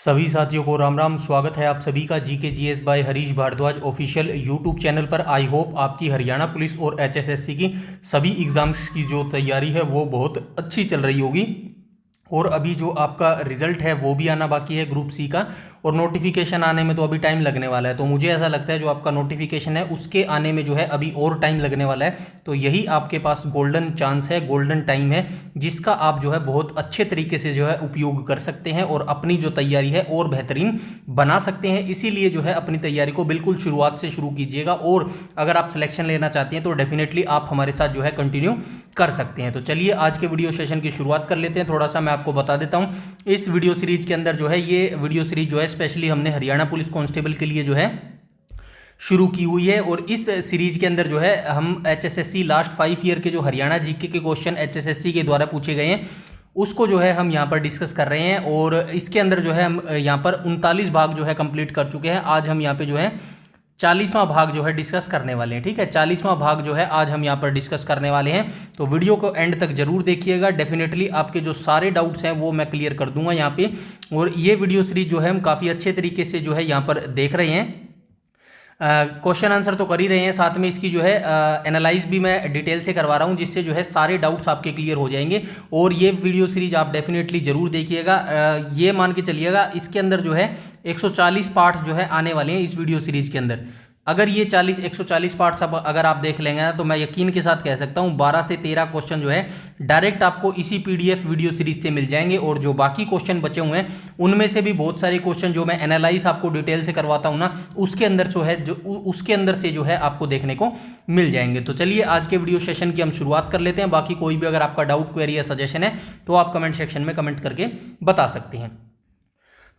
सभी साथियों को राम राम। स्वागत है आप सभी का GK GS by Harish Bhardwaj official YouTube channel पर। आई होप आपकी हरियाणा पुलिस और एचएसएससी की सभी एग्ज़ाम्स की जो तैयारी है वो बहुत अच्छी चल रही होगी। और अभी जो आपका रिजल्ट है वो भी आना बाकी है ग्रुप सी का, और नोटिफिकेशन आने में तो अभी टाइम लगने वाला है। तो मुझे ऐसा लगता है जो आपका नोटिफिकेशन है उसके आने में जो है अभी और टाइम लगने वाला है। तो यही आपके पास गोल्डन चांस है, गोल्डन टाइम है, जिसका आप जो है बहुत अच्छे तरीके से जो है उपयोग कर सकते हैं और अपनी जो तैयारी है और बेहतरीन बना सकते हैं। इसीलिए जो है अपनी तैयारी को बिल्कुल शुरुआत से शुरू कीजिएगा, और अगर आप सिलेक्शन लेना चाहते हैं तो डेफिनेटली आप हमारे साथ जो है कंटिन्यू कर सकते हैं। तो चलिए आज के वीडियो सेशन की शुरुआत कर लेते हैं। थोड़ा सा मैं आपको बता देता हूं, इस वीडियो सीरीज के अंदर जो है ये वीडियो सीरीज जो है स्पेशली हमने हरियाणा पुलिस कांस्टेबल के लिए जो है शुरू की हुई है। और इस सीरीज के अंदर जो है हम एचएसएससी लास्ट 5 ईयर के जो हरियाणा जीके के क्वेश्चन एचएसएससी के द्वारा पूछे गए हैं उसको जो है हम यहाँ पर डिस्कस कर रहे हैं। और इसके अंदर जो है हम यहाँ पर 39 भाग जो है कंप्लीट कर चुके हैं। आज हम यहाँ पे जो है 40वां भाग जो है डिस्कस करने वाले हैं। ठीक है, 40वां भाग जो है आज हम यहाँ पर डिस्कस करने वाले हैं। तो वीडियो को एंड तक जरूर देखिएगा, डेफिनेटली आपके जो सारे डाउट्स हैं वो मैं क्लियर कर दूंगा यहाँ पे। और ये वीडियो सीरीज जो है हम काफ़ी अच्छे तरीके से जो है यहाँ पर देख रहे हैं, क्वेश्चन आंसर तो कर ही रहे हैं, साथ में इसकी जो है एनालाइज भी मैं डिटेल से करवा रहा हूं, जिससे जो है सारे डाउट्स आपके क्लियर हो जाएंगे। और ये वीडियो सीरीज आप डेफिनेटली जरूर देखिएगा। ये मान के चलिएगा इसके अंदर जो है 140 पार्ट जो है आने वाले हैं इस वीडियो सीरीज के अंदर। अगर ये 140 पार्ट्स अगर आप देख लेंगे ना, तो मैं यकीन के साथ कह सकता हूँ 12 से 13 क्वेश्चन जो है डायरेक्ट आपको इसी पीडीएफ वीडियो सीरीज से मिल जाएंगे। और जो बाकी क्वेश्चन बचे हुए हैं उनमें से भी बहुत सारे क्वेश्चन जो मैं एनालाइज आपको डिटेल से करवाता हूँ ना, उसके अंदर जो है उसके अंदर से जो है आपको देखने को मिल जाएंगे। तो चलिए आज के वीडियो सेशन की हम शुरुआत कर लेते हैं। बाकी कोई भी अगर आपका डाउट, क्वेरी या सजेशन है तो आप कमेंट सेक्शन में कमेंट करके बता सकते हैं।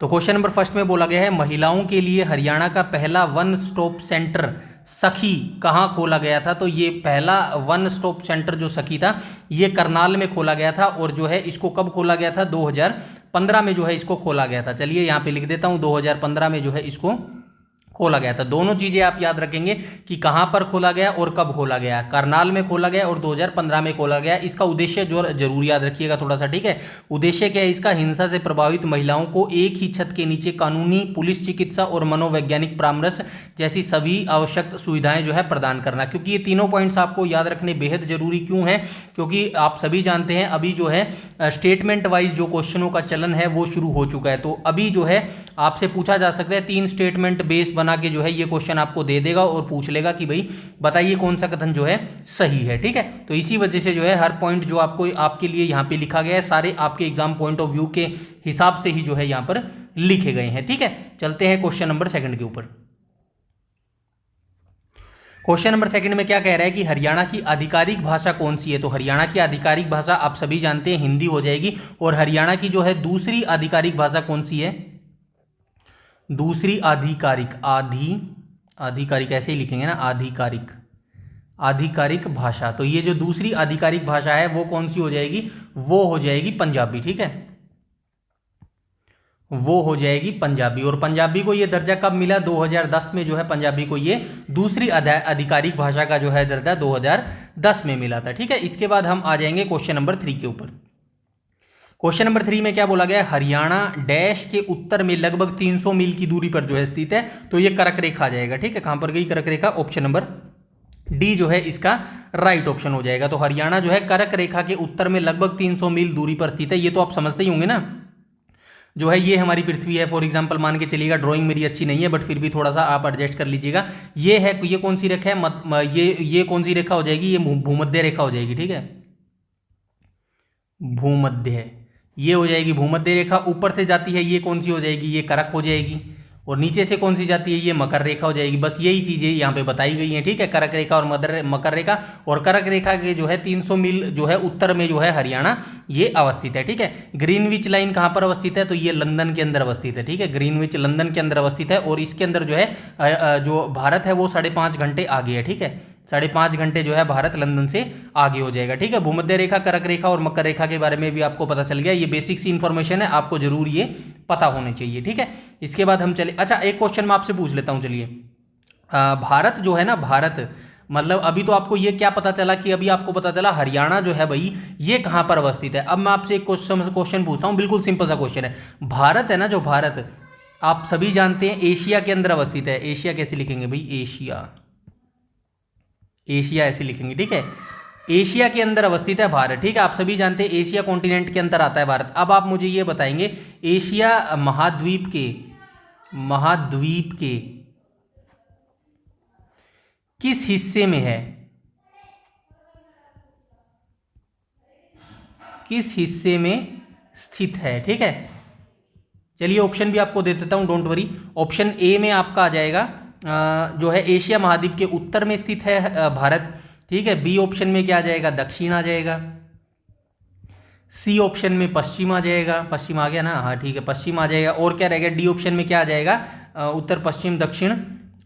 तो क्वेश्चन नंबर फर्स्ट में बोला गया है, महिलाओं के लिए हरियाणा का पहला वन स्टॉप सेंटर सखी कहाँ खोला गया था। तो ये पहला वन स्टॉप सेंटर जो सखी था ये करनाल में खोला गया था। और जो है इसको कब खोला गया था, 2015 में जो है इसको खोला गया था। चलिए यहाँ पे लिख देता हूँ, 2015 में जो है इसको खोला गया था। दोनों चीजें आप याद रखेंगे कि कहां पर खोला गया और कब खोला गया। करनाल में खोला गया और 2015 में खोला गया। इसका उद्देश्य जो जरूर याद रखिएगा थोड़ा सा, ठीक है। उद्देश्य क्या है इसका, हिंसा से प्रभावित महिलाओं को एक ही छत के नीचे कानूनी, पुलिस, चिकित्सा और मनोवैज्ञानिक परामर्श जैसी सभी आवश्यक सुविधाएं जो है प्रदान करना। क्योंकि ये तीनों पॉइंट्स आपको याद रखने बेहद जरूरी क्यों है, क्योंकि आप सभी जानते हैं अभी जो है स्टेटमेंट वाइज जो क्वेश्चनों का चलन है वो शुरू हो चुका है। तो अभी जो है आपसे पूछा जा सकता है 3 स्टेटमेंट बेस बना के जो है ये क्वेश्चन आपको दे देगा और पूछ लेगा कि भाई बताइए कौन सा कथन जो है सही है। ठीक है, तो इसी वजह से जो है हर पॉइंट जो आपको आपके लिए यहाँ पे लिखा गया है सारे आपके एग्जाम पॉइंट ऑफ व्यू के हिसाब से ही जो है यहाँ पर लिखे गए हैं। ठीक है, चलते हैं क्वेश्चन नंबर सेकंड के ऊपर। क्वेश्चन नंबर सेकंड में क्या कह रहा है कि हरियाणा की आधिकारिक भाषा कौन सी है। तो हरियाणा की आधिकारिक भाषा आप सभी जानते हैं हिंदी हो जाएगी। और हरियाणा की जो है दूसरी आधिकारिक भाषा कौन सी है, दूसरी आधिकारिक, आधिकारिक ऐसे ही लिखेंगे ना, आधिकारिक भाषा। तो ये जो दूसरी आधिकारिक भाषा है वो कौन सी हो जाएगी, वो हो जाएगी पंजाबी। ठीक है, वो हो जाएगी पंजाबी। और पंजाबी को ये दर्जा कब मिला, 2010 में जो है पंजाबी को ये दूसरी आधिकारिक भाषा का जो है दर्जा 2010 में मिला था। ठीक है, इसके बाद हम आ जाएंगे क्वेश्चन नंबर 3 के ऊपर। क्वेश्चन नंबर 3 में क्या बोला गया है, हरियाणा डैश के उत्तर में लगभग 300 मील की दूरी पर जो है स्थित है। तो ये कर्क रेखा आ जाएगा। ठीक है, कहां पर गई कर्क रेखा, ऑप्शन नंबर डी जो है इसका राइट ऑप्शन हो जाएगा। तो हरियाणा जो है कर्क रेखा के उत्तर में लगभग 300 मील दूरी पर स्थित है। ये तो आप समझते ही होंगे ना, जो है ये हमारी पृथ्वी है। फॉर एग्जांपल मान के चलिएगा, ड्राइंग मेरी अच्छी नहीं है बट फिर भी थोड़ा सा आप एडजस्ट कर लीजिएगा। ये है, ये कौन सी रेखा है, ये कौन सी रेखा हो जाएगी, ये भूमध्य रेखा हो जाएगी। ठीक है, भूमध्य, ये हो जाएगी भूमध्य रेखा। ऊपर से जाती है ये कौन सी हो जाएगी, ये कर्क हो जाएगी। और नीचे से कौन सी जाती है, ये मकर रेखा हो जाएगी। बस यही चीजें यहाँ पे बताई गई हैं। ठीक है, कर्क रेखा और मकर रेखा। और कर्क रेखा के जो है 300 मील जो है उत्तर में जो है हरियाणा ये अवस्थित है। ठीक है, ग्रीनविच लाइन कहाँ पर अवस्थित है, तो ये लंदन के अंदर अवस्थित है। ठीक है, ग्रीनविच लंदन के अंदर अवस्थित है। और इसके अंदर जो है जो भारत है वो 5.5 घंटे आगे है। ठीक है, 5.5 घंटे जो है भारत लंदन से आगे हो जाएगा। ठीक है, भूमध्य रेखा, कर्क रेखा और मकर रेखा के बारे में भी आपको पता चल गया। ये बेसिक सी इन्फॉर्मेशन है, आपको जरूर ये पता होने चाहिए। ठीक है, इसके बाद हम चले, अच्छा एक क्वेश्चन मैं आपसे पूछ लेता हूं। चलिए, भारत जो है ना, मतलब अभी तो आपको ये क्या पता चला कि अभी आपको पता चला हरियाणा जो है भाई ये कहाँ पर अवस्थित है। अब मैं आपसे एक क्वेश्चन पूछता हूँ, बिल्कुल सिंपल सा क्वेश्चन है। भारत है ना, जो भारत आप सभी जानते हैं एशिया के अंदर अवस्थित है। एशिया कैसे लिखेंगे भाई, एशिया, एशिया ऐसे लिखेंगे, ठीक है। एशिया के अंदर अवस्थित है भारत, ठीक है। आप सभी जानते हैं एशिया कॉन्टिनेंट के अंदर आता है भारत। अब आप मुझे ये बताएंगे एशिया महाद्वीप के किस हिस्से में है, किस हिस्से में स्थित है, ठीक है। चलिए ऑप्शन भी आपको दे देता हूं, डोंट वरी। ऑप्शन ए में आपका आ जाएगा जो है एशिया महाद्वीप के उत्तर में स्थित है भारत, ठीक है। बी ऑप्शन में क्या आ जाएगा, दक्षिण आ जाएगा। सी ऑप्शन में पश्चिम आ जाएगा, पश्चिम आ गया ना, हाँ ठीक है, पश्चिम आ जाएगा। और क्या रहेगा, डी ऑप्शन में क्या आ जाएगा, उत्तर पश्चिम दक्षिण,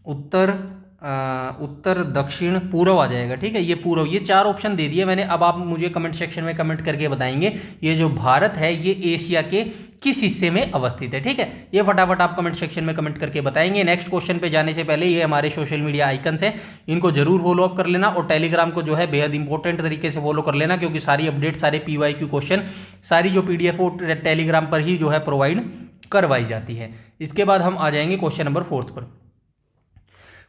उत्तर दक्षिण पूर्व आ जाएगा, ठीक है। ये पूर्व, ये 4 ऑप्शन दे दिए मैंने। अब आप मुझे कमेंट सेक्शन में कमेंट करके बताएंगे ये जो भारत है ये एशिया के किस हिस्से में अवस्थित है, ठीक है। ये फटाफट आप कमेंट सेक्शन में कमेंट करके बताएंगे। नेक्स्ट क्वेश्चन पे जाने से पहले ये हमारे सोशल मीडिया आइकन्स हैं, इनको जरूर फॉलो अप कर लेना और टेलीग्राम को जो है बेहद इंपॉर्टेंट तरीके से फॉलो कर लेना, क्योंकि सारी अपडेट, सारे PYQ क्वेश्चन, सारी जो PDF वो टेलीग्राम पर ही जो है प्रोवाइड करवाई जाती है। इसके बाद हम आ जाएंगे क्वेश्चन नंबर 4 पर।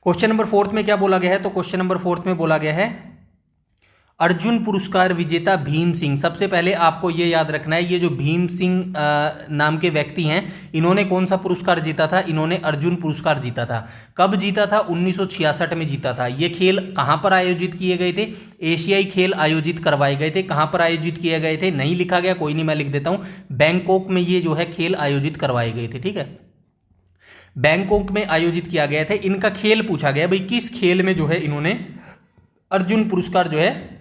क्वेश्चन नंबर 4 में क्या बोला गया है, तो क्वेश्चन नंबर 4 में बोला गया है अर्जुन पुरस्कार विजेता भीम सिंह। सबसे पहले आपको ये याद रखना है, ये जो भीम सिंह नाम के व्यक्ति हैं, इन्होंने कौन सा पुरस्कार जीता था, इन्होंने अर्जुन पुरस्कार जीता था। कब जीता था, 1966 में जीता था। ये खेल कहाँ पर आयोजित किए गए थे, एशियाई खेल आयोजित करवाए गए थे। कहाँ पर आयोजित किए गए थे, नहीं लिखा गया, कोई नहीं, मैं लिख देता हूँ। बैंकॉक में ये जो है खेल आयोजित करवाए गए थे, ठीक है। बैंकॉक में आयोजित किया गया था। इनका खेल पूछा गया भाई, किस खेल में जो है इन्होंने अर्जुन पुरस्कार जो है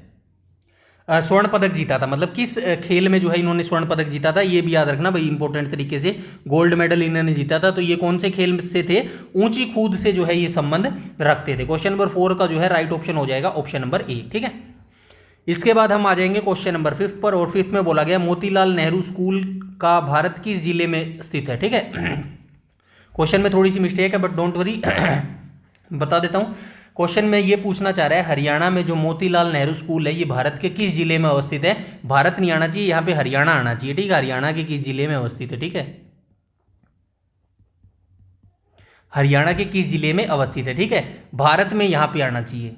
स्वर्ण पदक जीता था, मतलब किस खेल में जो है इन्होंने स्वर्ण पदक जीता था। ये भी याद रखना भाई, इंपॉर्टेंट तरीके से। गोल्ड मेडल इन्होंने जीता था। तो ये कौन से खेल से थे, ऊंची कूद से जो है ये संबंध रखते थे। क्वेश्चन नंबर 4 का जो है राइट ऑप्शन हो जाएगा ऑप्शन नंबर ए, ठीक है। इसके बाद हम आ जाएंगे क्वेश्चन नंबर 5 पर, और 5 में बोला गया मोतीलाल नेहरू स्कूल का भारत किस जिले में स्थित है, ठीक है। क्वेश्चन में थोड़ी सी मिस्टेक है बट डोंट वरी, बता देता हूं। क्वेश्चन में ये पूछना चाह रहा है हरियाणा में जो मोतीलाल नेहरू स्कूल है ये भारत के किस जिले में अवस्थित है। भारत नहीं आना चाहिए यहाँ पे, हरियाणा आना चाहिए, ठीक है। हरियाणा के किस जिले में अवस्थित है, ठीक है। हरियाणा के किस जिले में अवस्थित है, ठीक है। भारत में यहाँ पे आना चाहिए।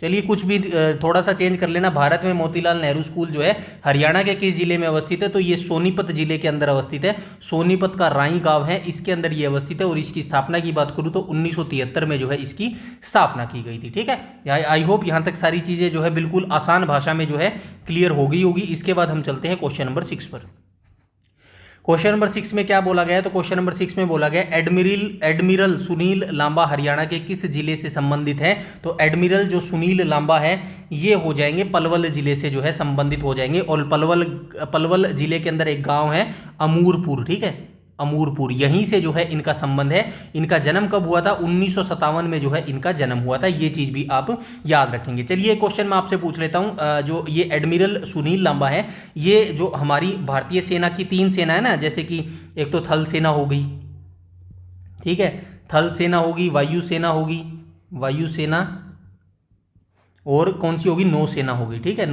चलिए कुछ भी थोड़ा सा चेंज कर लेना। भारत में मोतीलाल नेहरू स्कूल जो है हरियाणा के किस जिले में अवस्थित है, तो ये सोनीपत जिले के अंदर अवस्थित है। सोनीपत का राई गांव है, इसके अंदर ये अवस्थित है। और इसकी स्थापना की बात करूं तो 1973 में जो है इसकी स्थापना की गई थी, ठीक है। आई होप यहाँ तक सारी चीज़ें जो है बिल्कुल आसान भाषा में जो है क्लियर हो गई होगी। इसके बाद हम चलते हैं क्वेश्चन नंबर 6 पर। क्वेश्चन नंबर 6 में क्या बोला गया है, तो क्वेश्चन नंबर 6 में बोला गया एडमिरल सुनील लांबा हरियाणा के किस जिले से संबंधित है। तो एडमिरल जो सुनील लांबा है ये हो जाएंगे पलवल जिले से जो है संबंधित हो जाएंगे। और पलवल जिले के अंदर एक गांव है अमूरपुर, ठीक है, अमूरपुर, यहीं से जो है इनका संबंध है। इनका जन्म कब हुआ था, 1957 में जो है इनका जन्म हुआ था। ये चीज़ भी आप याद रखेंगे। चलिए क्वेश्चन मैं आपसे पूछ लेता हूं, जो ये एडमिरल सुनील लांबा है, ये जो हमारी भारतीय सेना की 3 सेना है ना, जैसे कि एक तो थल सेना हो गई, ठीक है, थल सेना होगी, वायुसेना होगी, वायुसेना, और कौन सी होगी, नौसेना होगी, ठीक है,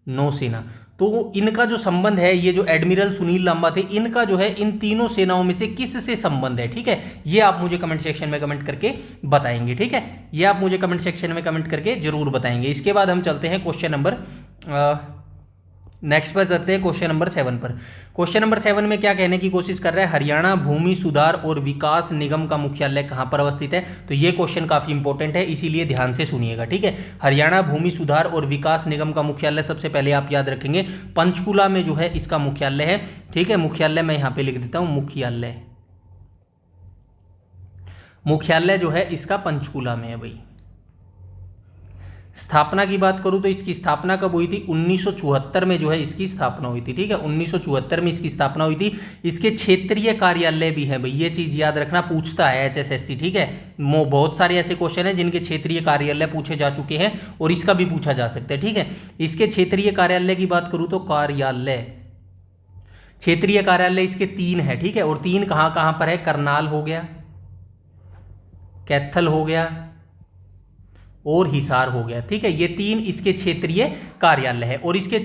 नौसेना। तो इनका जो संबंध है, ये जो एडमिरल सुनील लांबा थे, इनका जो है इन तीनों सेनाओं में से किस से संबंध है, ठीक है। ये आप मुझे कमेंट सेक्शन में कमेंट करके बताएंगे, ठीक है। ये आप मुझे कमेंट सेक्शन में कमेंट करके जरूर बताएंगे। इसके बाद हम चलते हैं क्वेश्चन नंबर नेक्स्ट पर चलते हैं क्वेश्चन नंबर 7 पर। क्वेश्चन नंबर 7 में क्या कहने की कोशिश कर रहा है, हरियाणा भूमि सुधार और विकास निगम का मुख्यालय कहाँ पर अवस्थित है। तो ये क्वेश्चन काफ़ी इंपॉर्टेंट है, इसीलिए ध्यान से सुनिएगा, ठीक है। हरियाणा भूमि सुधार और विकास निगम का मुख्यालय सबसे पहले आप याद रखेंगे पंचकुला में जो है इसका मुख्यालय है, ठीक है। मुख्यालय मैं यहाँ पे लिख देता हूँ, मुख्यालय जो है इसका पंचकुला में है भाई। स्थापना की बात करूं तो इसकी स्थापना कब हुई थी, 1974 में जो है इसकी स्थापना हुई थी, ठीक है। 1974 में इसकी स्थापना हुई थी। इसके क्षेत्रीय कार्यालय भी है भाई, ये चीज़ याद रखना, पूछता है HSSC, ठीक है। बहुत सारे ऐसे क्वेश्चन हैं जिनके क्षेत्रीय कार्यालय पूछे जा चुके हैं और इसका भी पूछा जा सकता है, ठीक है। इसके क्षेत्रीय कार्यालय की बात करूँ तो क्षेत्रीय कार्यालय इसके 3 है, ठीक है। और 3 कहाँ कहाँ पर है, करनाल हो गया, कैथल हो गया, और हिसार हो गया। ठीक है, ये 3 इसके क्षेत्रीय कार्यालय है और इसके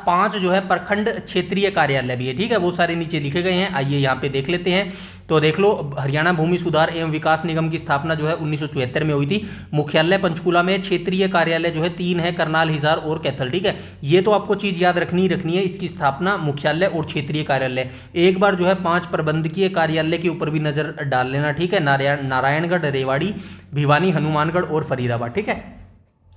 5 जो है प्रखंड क्षेत्रीय कार्यालय भी है। ठीक है, वो सारे नीचे लिखे गए हैं, आइए यहाँ पे देख लेते हैं। तो देख लो, हरियाणा भूमि सुधार एवं विकास निगम की स्थापना जो है 1974 में हुई थी। मुख्यालय पंचकूला में, क्षेत्रीय कार्यालय जो है 3 है, करनाल, हिसार और कैथल। ठीक है, ये तो आपको चीज याद रखनी है, इसकी स्थापना, मुख्यालय और क्षेत्रीय कार्यालय। एक बार जो है 5 प्रबंधकीय कार्यालय के ऊपर भी नजर डाल लेना। ठीक है, नारायणगढ़, रेवाड़ी, भिवानी, हनुमानगढ़ और फरीदाबाद। ठीक है,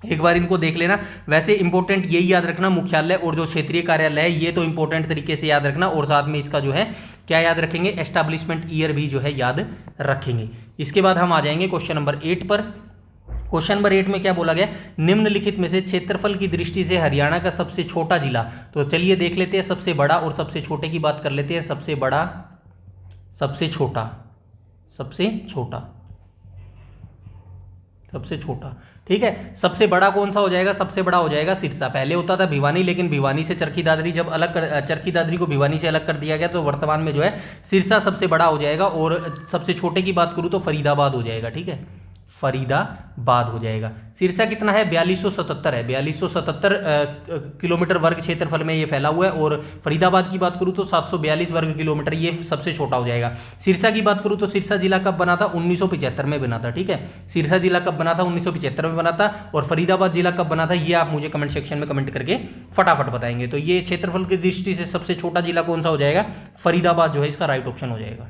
एक बार इनको देख लेना। वैसे इंपॉर्टेंट यही याद रखना, मुख्यालय और जो क्षेत्रीय कार्यालय है, ये तो इंपॉर्टेंट तरीके से याद रखना। और साथ में इसका जो है क्या याद रखेंगे, एस्टैब्लिशमेंट ईयर भी जो है याद रखेंगे। इसके बाद हम आ जाएंगे क्वेश्चन नंबर 8 पर। क्वेश्चन नंबर 8 में क्या बोला गया, निम्नलिखित में से क्षेत्रफल की दृष्टि से हरियाणा का सबसे छोटा जिला। तो चलिए देख लेते हैं, सबसे बड़ा और सबसे छोटे की बात कर लेते हैं। सबसे बड़ा, सबसे छोटा, सबसे छोटा, सबसे छोटा। ठीक है, सबसे बड़ा कौन सा हो जाएगा, सबसे बड़ा हो जाएगा सिरसा। पहले होता था भिवानी, लेकिन भिवानी से चरखी दादरी जब चरखी दादरी को भिवानी से अलग कर दिया गया, तो वर्तमान में जो है सिरसा सबसे बड़ा हो जाएगा। और सबसे छोटे की बात करूं तो फरीदाबाद हो जाएगा। ठीक है, फरीदाबाद हो जाएगा। सिरसा कितना है, 4277 है, 4277 किलोमीटर वर्ग क्षेत्रफल में ये फैला हुआ है। और फरीदाबाद की बात करूं तो 742 वर्ग किलोमीटर, ये सबसे छोटा हो जाएगा। सिरसा की बात करूं तो सिरसा जिला कब बना था, 1975 में बना था। ठीक है, सिरसा जिला कब बना था, 1975 में बना था। और फरीदाबाद जिला कब बना था, ये आप मुझे कमेंट सेक्शन में कमेंट करके फटाफट बताएंगे। तो ये क्षेत्रफल की दृष्टि से सबसे छोटा जिला कौन सा हो जाएगा, फरीदाबाद जो है इसका राइट ऑप्शन हो जाएगा।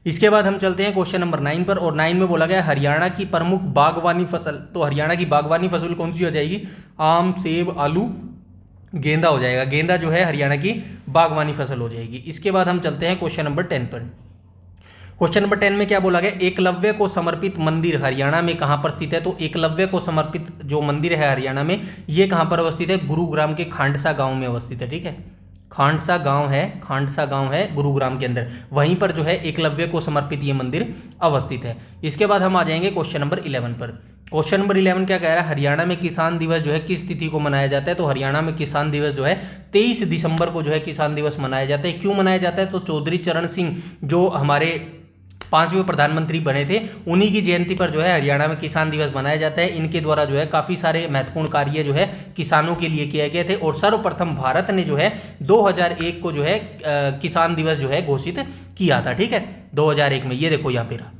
इसके बाद हम चलते हैं क्वेश्चन नंबर 9 पर। और 9 में बोला गया हरियाणा की प्रमुख बागवानी फसल। तो हरियाणा की बागवानी फसल कौन सी हो जाएगी, आम, सेब, आलू, गेंदा हो जाएगा। गेंदा जो है हरियाणा की बागवानी फसल हो जाएगी। इसके बाद हम चलते हैं क्वेश्चन नंबर 10 पर। क्वेश्चन नंबर 10 में क्या बोला गया, एकलव्य को समर्पित मंदिर हरियाणा में कहां पर स्थित है। तो एकलव्य को समर्पित जो मंदिर है हरियाणा में, ये कहां पर अवस्थित है, गुरुग्राम के खांडसा गांव में अवस्थित है। ठीक है, खांडसा गांव है गुरुग्राम के अंदर, वहीं पर जो है एकलव्य को समर्पित ये मंदिर अवस्थित है। इसके बाद हम आ जाएंगे क्वेश्चन नंबर 11 पर। क्वेश्चन नंबर 11 क्या कह रहा है, हरियाणा में किसान दिवस जो है किस तिथि को मनाया जाता है। तो हरियाणा में किसान दिवस जो है 23 दिसंबर को जो है किसान दिवस मनाया जाता है। क्यों मनाया जाता है, तो चौधरी चरण सिंह जो हमारे 5वें प्रधानमंत्री बने थे, उन्हीं की जयंती पर जो है हरियाणा में किसान दिवस मनाया जाता है। इनके द्वारा जो है काफ़ी सारे महत्वपूर्ण कार्य जो है किसानों के लिए किए गए थे। और सर्वप्रथम भारत ने जो है 2001 को जो है किसान दिवस जो है घोषित किया था। ठीक है, 2001 में, ये देखो यहाँ पे रहा।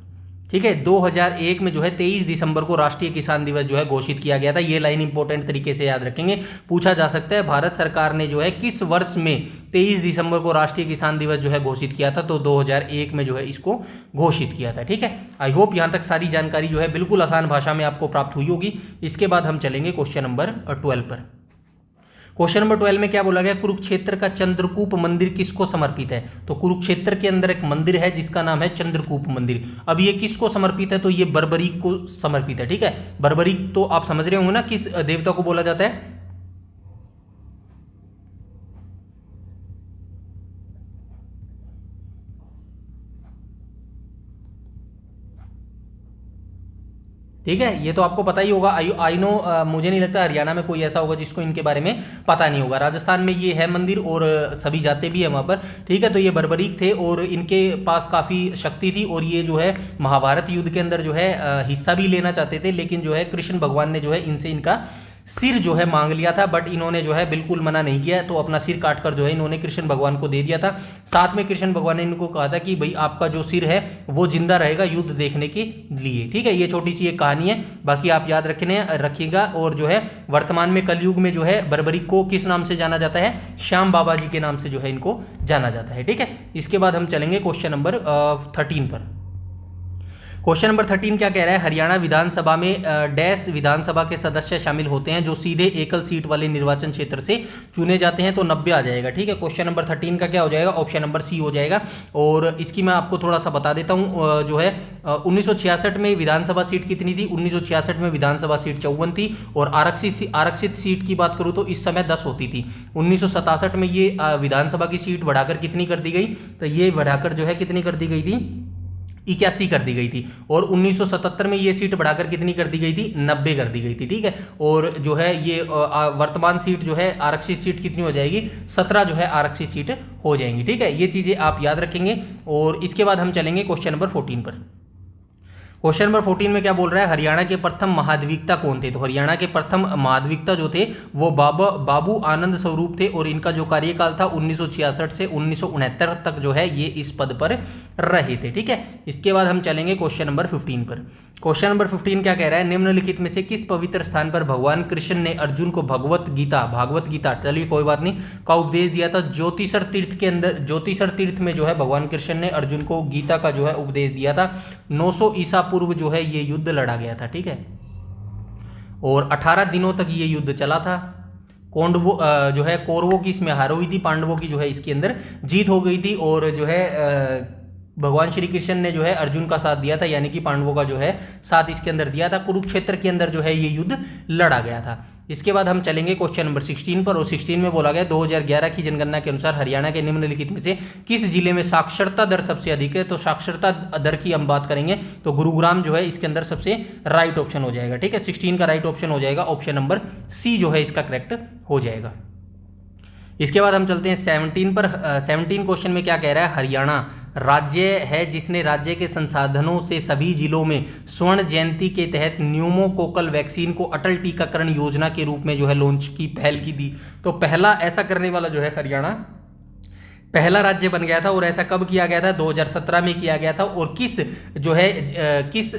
ठीक है, 2001 में जो है 23 दिसंबर को राष्ट्रीय किसान दिवस जो है घोषित किया गया था। ये लाइन इंपॉर्टेंट तरीके से याद रखेंगे, पूछा जा सकता है भारत सरकार ने जो है किस वर्ष में 23 दिसंबर को राष्ट्रीय किसान दिवस जो है घोषित किया था। तो 2001 में जो है इसको घोषित किया था। ठीक है, आई होप यहाँ तक सारी जानकारी जो है बिल्कुल आसान भाषा में आपको प्राप्त हुई होगी। इसके बाद हम चलेंगे क्वेश्चन नंबर 12 पर। क्वेश्चन नंबर 12 में क्या बोला गया, कुरुक्षेत्र का चंद्रकूप मंदिर किसको समर्पित है। तो कुरुक्षेत्र के अंदर एक मंदिर है जिसका नाम है चंद्रकूप मंदिर। अब ये किसको समर्पित है, तो ये बर्बरीक को समर्पित है। ठीक है, बर्बरीक तो आप समझ रहे होंगे ना किस देवता को बोला जाता है। ठीक है, ये तो आपको पता ही होगा। आई नो, मुझे नहीं लगता हरियाणा में कोई ऐसा होगा जिसको इनके बारे में पता नहीं होगा। राजस्थान में ये है मंदिर और सभी जाते भी हैं वहाँ पर। ठीक है, तो ये बर्बरीक थे और इनके पास काफ़ी शक्ति थी और ये जो है महाभारत युद्ध के अंदर जो है हिस्सा भी लेना चाहते थे, लेकिन जो है कृष्ण भगवान ने जो है इनसे इनका सिर जो है मांग लिया था। बट इन्होंने जो है बिल्कुल मना नहीं किया, तो अपना सिर काटकर जो है इन्होंने कृष्ण भगवान को दे दिया था। साथ में कृष्ण भगवान ने इनको कहा था कि भाई आपका जो सिर है वो जिंदा रहेगा युद्ध देखने के लिए। ठीक है, ये छोटी सी एक कहानी है, बाकी आप याद रखिएगा। और जो है वर्तमान में कलयुग में जो है बर्बरीक को किस नाम से जाना जाता है, श्याम बाबा जी के नाम से जो है इनको जाना जाता है। ठीक है, इसके बाद हम चलेंगे क्वेश्चन नंबर 13 पर। क्वेश्चन नंबर 13 क्या कह रहा है, हरियाणा विधानसभा में डैश विधानसभा के सदस्य शामिल होते हैं जो सीधे एकल सीट वाले निर्वाचन क्षेत्र से चुने जाते हैं। तो 90 आ जाएगा। ठीक है, क्वेश्चन नंबर 13 का क्या हो जाएगा, ऑप्शन नंबर सी हो जाएगा। और इसकी मैं आपको थोड़ा सा बता देता हूँ। जो है 1966 में विधानसभा सीट कितनी थी, 1966 में विधानसभा सीट 54 थी। और आरक्षित सीट की बात करूँ तो इस समय 10 होती थी। 1967 में ये विधानसभा की सीट बढ़ाकर कितनी कर दी गई, तो ये बढ़ाकर जो है कितनी कर दी गई थी, 81 कर दी गई थी। और 1977 में ये सीट बढ़ाकर कितनी कर दी गई थी, 90 कर दी गई थी। ठीक है, और जो है ये वर्तमान सीट जो है आरक्षित सीट कितनी हो जाएगी, 17 जो है आरक्षित सीट हो जाएंगी। ठीक है, ये चीज़ें आप याद रखेंगे। और इसके बाद हम चलेंगे क्वेश्चन नंबर 14 पर। क्वेश्चन नंबर 14 में क्या बोल रहा है, हरियाणा के प्रथम महाधिवक्ता कौन थे? तो हरियाणा के प्रथम महाधिवक्ता जो थे वो बाबू आनंद स्वरूप थे और इनका जो कार्यकाल था 1966 से 1969 तक जो है ये इस पद पर रहे थे। ठीक है, इसके बाद हम चलेंगे क्वेश्चन नंबर 15 पर। क्वेश्चन नंबर 15 क्या कह रहा है, निम्नलिखित में से किस पवित्र स्थान पर भगवान कृष्ण ने अर्जुन को भागवत गीता चलिए कोई बात नहीं का उपदेश दिया था? ज्योतिषर तीर्थ के अंदर, ज्योतिषर तीर्थ में जो है भगवान कृष्ण ने अर्जुन को गीता का जो है उपदेश दिया था। 900 ईसा पूर्व जो है ये युद्ध लड़ा गया था। ठीक है, और 18 दिनों तक ये युद्ध चला था। कौंडवो जो है कौरवों की इसमें हार हुई थी, पांडवों की जो है इसके अंदर जीत हो गई थी, और जो है भगवान श्री कृष्ण ने जो है अर्जुन का साथ दिया था, यानी कि पांडवों का जो है साथ इसके अंदर दिया था। कुरुक्षेत्र के अंदर जो है ये युद्ध लड़ा गया था। इसके बाद हम चलेंगे क्वेश्चन नंबर 16 पर, और 16 में बोला गया 2011 की जनगणना के अनुसार हरियाणा के निम्नलिखित में से किस जिले में साक्षरता दर सबसे अधिक है? तो साक्षरता दर की हम बात करेंगे तो गुरुग्राम जो है इसके अंदर सबसे राइट ऑप्शन हो जाएगा। ठीक है, 16 का राइट ऑप्शन हो जाएगा, ऑप्शन नंबर सी जो है इसका करेक्ट हो जाएगा। इसके बाद हम चलते हैं 17 पर। 17 क्वेश्चन में क्या कह रहा है, हरियाणा राज्य है जिसने राज्य के संसाधनों से सभी जिलों में स्वर्ण जयंती के तहत न्यूमोकोकल वैक्सीन को अटल टीकाकरण योजना के रूप में जो है लॉन्च की पहल की थी। तो पहला ऐसा करने वाला जो है हरियाणा पहला राज्य बन गया था, और ऐसा कब किया गया था? 2017 में किया गया था। और किस जो है किस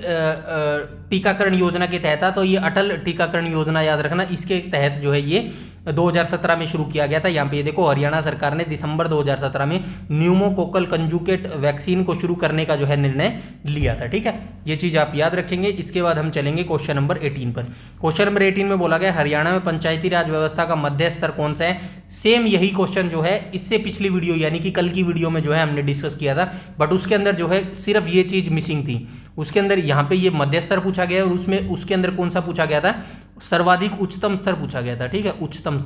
टीकाकरण योजना के तहत था? तो ये अटल टीकाकरण योजना, याद रखना, इसके तहत जो है ये 2017 में शुरू किया गया था। यहाँ पे ये देखो हरियाणा सरकार ने दिसंबर 2017 में न्यूमोकोकल कंजुगेट वैक्सीन को शुरू करने का जो है निर्णय लिया था। ठीक है, ये चीज आप याद रखेंगे। इसके बाद हम चलेंगे क्वेश्चन नंबर 18 पर। क्वेश्चन नंबर 18 में बोला गया हरियाणा में पंचायती राज व्यवस्था का मध्य स्तर कौन सा है? सेम यही क्वेश्चन जो है इससे पिछली वीडियो यानी कि कल की वीडियो में जो है हमने डिस्कस किया था, बट उसके अंदर जो है सिर्फ ये चीज मिसिंग थी। उसके अंदर यहाँ पे ये मध्य स्तर पूछा गया और उसमें उसके अंदर कौन सा पूछा गया था? सर्वाधिक उच्चतम स्तर पूछा गया था। ठीक है, उच्चतम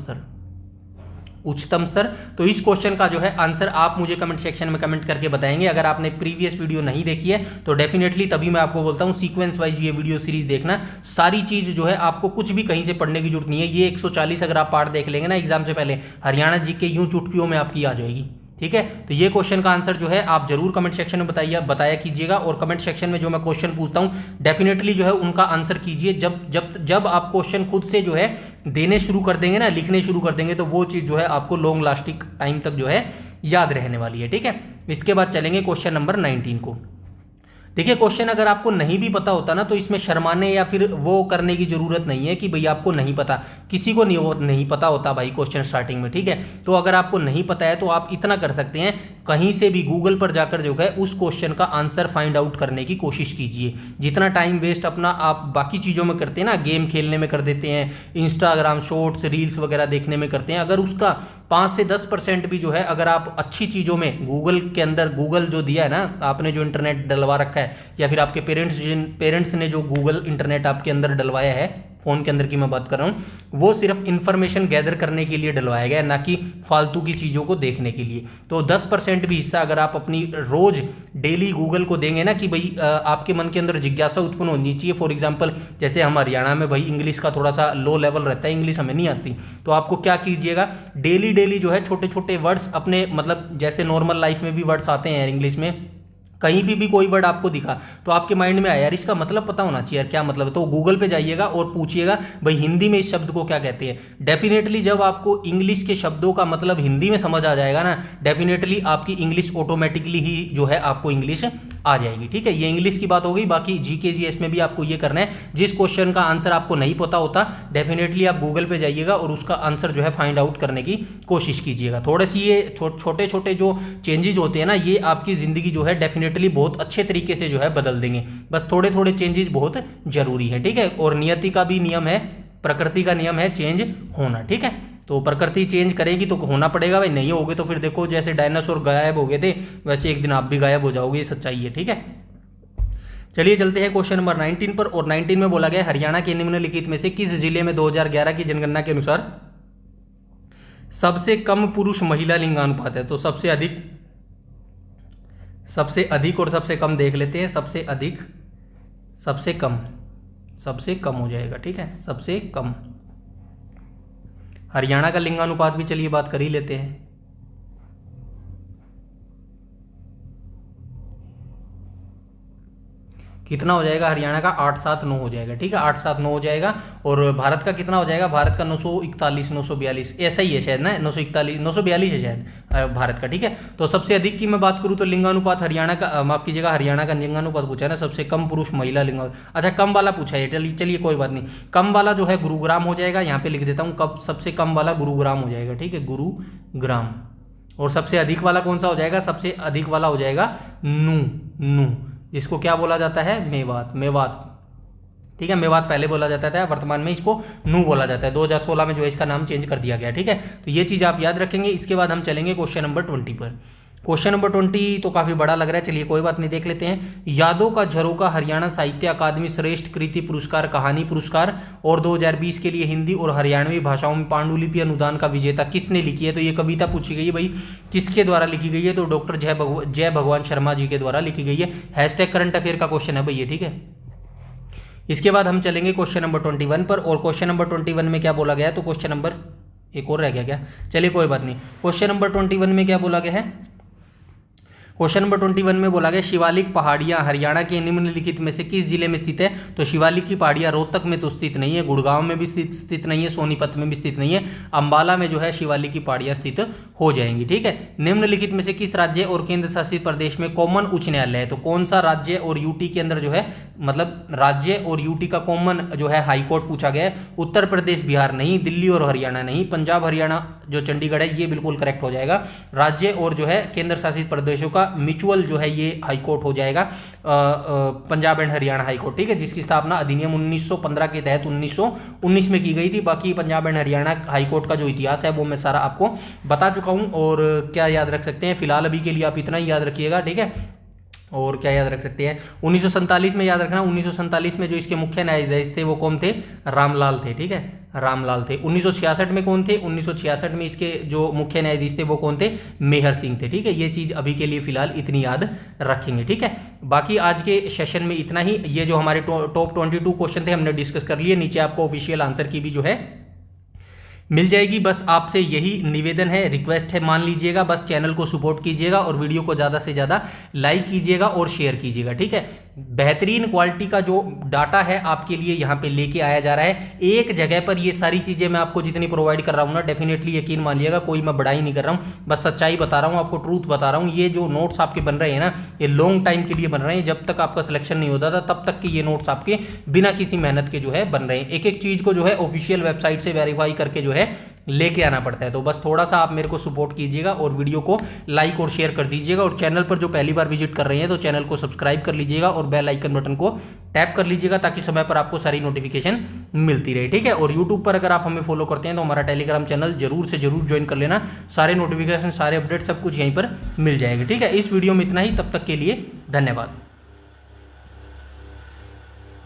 स्तर। तो इस क्वेश्चन का जो है आंसर आप मुझे कमेंट सेक्शन में कमेंट करके बताएंगे। अगर आपने प्रीवियस वीडियो नहीं देखी है तो डेफिनेटली तभी मैं आपको बोलता हूं सीक्वेंस वाइज ये वीडियो सीरीज देखना। सारी चीज जो है आपको कुछ भी कहीं से पढ़ने की जरूरत नहीं है। ये 140 अगर आप पार्ट देख लेंगे ना एग्जाम से पहले, हरियाणा जीके यूं चुटकियों में आपकी आ जाएगी। ठीक है, तो ये क्वेश्चन का आंसर जो है आप जरूर कमेंट सेक्शन में बताया कीजिएगा, और कमेंट सेक्शन में जो मैं क्वेश्चन पूछता हूं डेफिनेटली जो है उनका आंसर कीजिए। जब आप क्वेश्चन खुद से जो है देने शुरू कर देंगे ना, लिखने शुरू कर देंगे, तो वो चीज जो है आपको लॉन्ग लास्टिंग टाइम तक जो है याद रहने वाली है। ठीक है, इसके बाद चलेंगे क्वेश्चन नंबर 19 को। देखिए क्वेश्चन अगर आपको नहीं भी पता होता ना तो इसमें शर्माने या फिर वो करने की जरूरत नहीं है कि भाई आपको नहीं पता। किसी को नहीं पता होता भाई क्वेश्चन स्टार्टिंग में। ठीक है, तो अगर आपको नहीं पता है तो आप इतना कर सकते हैं, कहीं से भी गूगल पर जाकर जो है उस क्वेश्चन का आंसर फाइंड आउट करने की कोशिश कीजिए। जितना टाइम वेस्ट अपना आप बाकी चीज़ों में करते हैं ना, गेम खेलने में कर देते हैं, इंस्टाग्राम शॉर्ट्स रील्स वगैरह देखने में करते हैं, अगर उसका 5 से 10% भी जो है अगर आप अच्छी चीज़ों में गूगल के अंदर, गूगल जो दिया है ना, आपने जो इंटरनेट डलवा रखा है या फिर आपके पेरेंट्स ने जो गूगल इंटरनेट आपके अंदर डलवाया है, फ़ोन के अंदर की मैं बात कर रहा हूँ, वो सिर्फ इन्फॉर्मेशन गैदर करने के लिए डलवाया गया है, ना कि फालतू की चीज़ों को देखने के लिए। तो 10% भी हिस्सा अगर आप अपनी रोज़ डेली गूगल को देंगे ना कि भाई आपके मन के अंदर जिज्ञासा उत्पन्न होनी चाहिए। फॉर एग्जांपल जैसे हम हरियाणा में भाई इंग्लिश का थोड़ा सा लो लेवल रहता है, इंग्लिश हमें नहीं आती, तो आपको क्या कीजिएगा, डेली जो है छोटे छोटे वर्ड्स अपने, मतलब जैसे नॉर्मल लाइफ में भी वर्ड्स आते हैं इंग्लिश में, कहीं भी कोई वर्ड आपको दिखा तो आपके माइंड में आया यार इसका मतलब पता होना चाहिए यार, क्या मतलब है, तो गूगल पे जाइएगा और पूछिएगा भाई हिंदी में इस शब्द को क्या कहते हैं। डेफिनेटली जब आपको इंग्लिश के शब्दों का मतलब हिंदी में समझ आ जाएगा ना, डेफिनेटली आपकी इंग्लिश ऑटोमेटिकली ही जो है आपको इंग्लिश आ जाएगी। ठीक है, ये इंग्लिश की बात हो गई। बाकी जीके जीएस में भी आपको ये करना है, जिस क्वेश्चन का आंसर आपको नहीं पता होता डेफिनेटली आप गूगल पे जाइएगा और उसका आंसर जो है फाइंड आउट करने की कोशिश कीजिएगा। थोड़े सी ये छोटे छोटे जो चेंजेस होते हैं ना, ये आपकी ज़िंदगी जो है डेफिनेटली बहुत अच्छे तरीके से जो है बदल देंगे। बस थोड़े थोड़े चेंजेस बहुत जरूरी है। ठीक है, और नियति का भी नियम है, प्रकृति का नियम है चेंज होना। ठीक है, तो प्रकृति चेंज करेगी तो होना पड़ेगा भाई, नहीं होगे तो फिर देखो जैसे डायनासोर गायब हो गए थे वैसे एक दिन आप भी गायब हो जाओगे, ये सच्चाई है। ठीक है, चलिए चलते हैं क्वेश्चन नंबर 19 पर। और 19 में बोला गया हरियाणा के निम्नलिखित में से किस जिले में 2011 की जनगणना के अनुसार सबसे कम पुरुष महिला लिंगानुपात है। तो सबसे अधिक और सबसे कम देख लेते हैं। सबसे अधिक, सबसे कम हो जाएगा। ठीक है, सबसे कम हरियाणा का लिंगानुपात भी चलिए बात कर ही लेते हैं। कितना हो जाएगा हरियाणा का 879 हो जाएगा, ठीक है 879 हो जाएगा। और भारत का कितना हो जाएगा, भारत का 941 942 ऐसा ही है शायद ना, 941 942 है शायद भारत का, ठीक है। तो सबसे अधिक की मैं बात करूँ तो लिंगानुपात हरियाणा का, माफ कीजिएगा हरियाणा का लिंगानुपात पूछा है ना, सबसे कम पुरुष महिला लिंगानुपात, अच्छा कम वाला पूछा है, चलिए कोई बात नहीं। कम वाला जो है गुरुग्राम हो जाएगा, यहाँ पे लिख देता हूँ, कब सबसे कम वाला गुरुग्राम हो जाएगा, ठीक है गुरुग्राम। और सबसे अधिक वाला कौन सा हो जाएगा, सबसे अधिक वाला हो जाएगा नू, जिसको क्या बोला जाता है, मेवात, ठीक है। मेवात पहले बोला जाता था, वर्तमान में इसको नू बोला जाता है। 2016 में जो है इसका नाम चेंज कर दिया गया, ठीक है। तो ये चीज़ आप याद रखेंगे। इसके बाद हम चलेंगे क्वेश्चन नंबर 20 पर। क्वेश्चन नंबर 20 तो काफ़ी बड़ा लग रहा है, चलिए कोई बात नहीं, देख लेते हैं। यादों का झरोका हरियाणा साहित्य अकादमी श्रेष्ठ कृति पुरस्कार कहानी पुरस्कार और 2020 के लिए हिंदी और हरियाणवी भाषाओं में पांडुलिपि अनुदान का विजेता किसने लिखी है, तो ये कविता पूछी गई है भाई, किसके द्वारा लिखी गई है, तो डॉक्टर जय भगवान शर्मा जी के द्वारा लिखी गई है। हैशटैग करंट अफेयर का क्वेश्चन है भाई ये, ठीक है। इसके बाद हम चलेंगे क्वेश्चन नंबर 21 पर, और क्वेश्चन नंबर 21 में क्या बोला गया है, तो क्वेश्चन नंबर एक और रह गया क्या, चलिए कोई बात नहीं। क्वेश्चन नंबर 21 में क्या बोला गया है, क्वेश्चन नंबर 21 में बोला गया शिवालिक पहाड़ियां हरियाणा के निम्नलिखित में से किस जिले में स्थित है, तो शिवालिक की पहाड़ियां रोहतक में तो स्थित नहीं है, गुड़गांव में भी स्थित नहीं है, सोनीपत में भी स्थित नहीं है, अंबाला में जो है शिवालिक की पहाड़ियां स्थित हो जाएंगी, ठीक है। निम्नलिखित में से किस राज्य और केंद्र शासित प्रदेश में कॉमन उच्च न्यायालय है, तो कौन सा राज्य और यूटी के अंदर जो है, मतलब राज्य और यूटी का कॉमन जो है हाईकोर्ट पूछा गया है। उत्तर प्रदेश बिहार नहीं, दिल्ली और हरियाणा नहीं, पंजाब हरियाणा जो चंडीगढ़ है ये बिल्कुल करेक्ट हो जाएगा। राज्य और जो है केंद्र शासित प्रदेशों का म्यूचुअल जो है ये हाईकोर्ट हो जाएगा, पंजाब एंड हरियाणा हाईकोर्ट, ठीक है, जिसकी स्थापना अधिनियम 1915 के तहत 1919 में की गई थी। बाकी पंजाब एंड हरियाणा हाईकोर्ट का जो इतिहास है वो मैं सारा आपको बता चुका हूँ। और क्या याद रख सकते हैं, फिलहाल अभी के लिए आप इतना ही याद रखिएगा, ठीक है। और क्या याद रख सकते हैं, 1947 में याद रखना, 1947 में जो इसके मुख्य न्यायाधीश थे वो कौन थे, रामलाल थे, ठीक है, रामलाल थे। 1966 में कौन थे, 1966 में इसके जो मुख्य न्यायाधीश थे वो कौन थे, मेहर सिंह थे, ठीक है। ये चीज़ अभी के लिए फिलहाल इतनी याद रखेंगे, ठीक है। बाकी आज के सेशन में इतना ही। ये जो हमारे टॉप 22 क्वेश्चन थे हमने डिस्कस कर लिए, नीचे आपको ऑफिशियल आंसर की भी जो है मिल जाएगी। बस आपसे यही निवेदन है, रिक्वेस्ट है, मान लीजिएगा, बस चैनल को सपोर्ट कीजिएगा और वीडियो को ज़्यादा से ज़्यादा लाइक कीजिएगा और शेयर कीजिएगा, ठीक है। बेहतरीन क्वालिटी का जो डाटा है आपके लिए यहाँ पे लेके आया जा रहा है। एक जगह पर ये सारी चीज़ें मैं आपको जितनी प्रोवाइड कर रहा हूँ ना, डेफिनेटली यकीन मान लीजिएगा, कोई मैं बड़ाई नहीं कर रहा हूँ, बस सच्चाई बता रहा हूँ आपको, ट्रूथ बता रहा हूँ। ये जो नोट्स आपके बन रहे हैं ना, ये लॉन्ग टाइम के लिए बन रहे हैं, जब तक आपका सिलेक्शन नहीं होता था तब तक के ये नोट्स आपके बिना किसी मेहनत के जो है बन रहे हैं। एक एक चीज़ को जो है ऑफिशियल वेबसाइट से वेरीफाई करके जो है लेके आना पड़ता है। तो बस थोड़ा सा आप मेरे को सपोर्ट कीजिएगा और वीडियो को लाइक और शेयर कर दीजिएगा। और चैनल पर जो पहली बार विजिट कर रहे हैं तो चैनल को सब्सक्राइब कर लीजिएगा और बेल आइकन बटन को टैप कर लीजिएगा, ताकि समय पर आपको सारी नोटिफिकेशन मिलती रहे, ठीक है। और यूट्यूब पर अगर आप हमें फॉलो करते हैं तो हमारा टेलीग्राम चैनल जरूर से जरूर ज्वाइन कर लेना, सारे नोटिफिकेशन, सारे अपडेट सब कुछ यहीं पर मिल जाएंगे, ठीक है। इस वीडियो में इतना ही, तब तक के लिए धन्यवाद।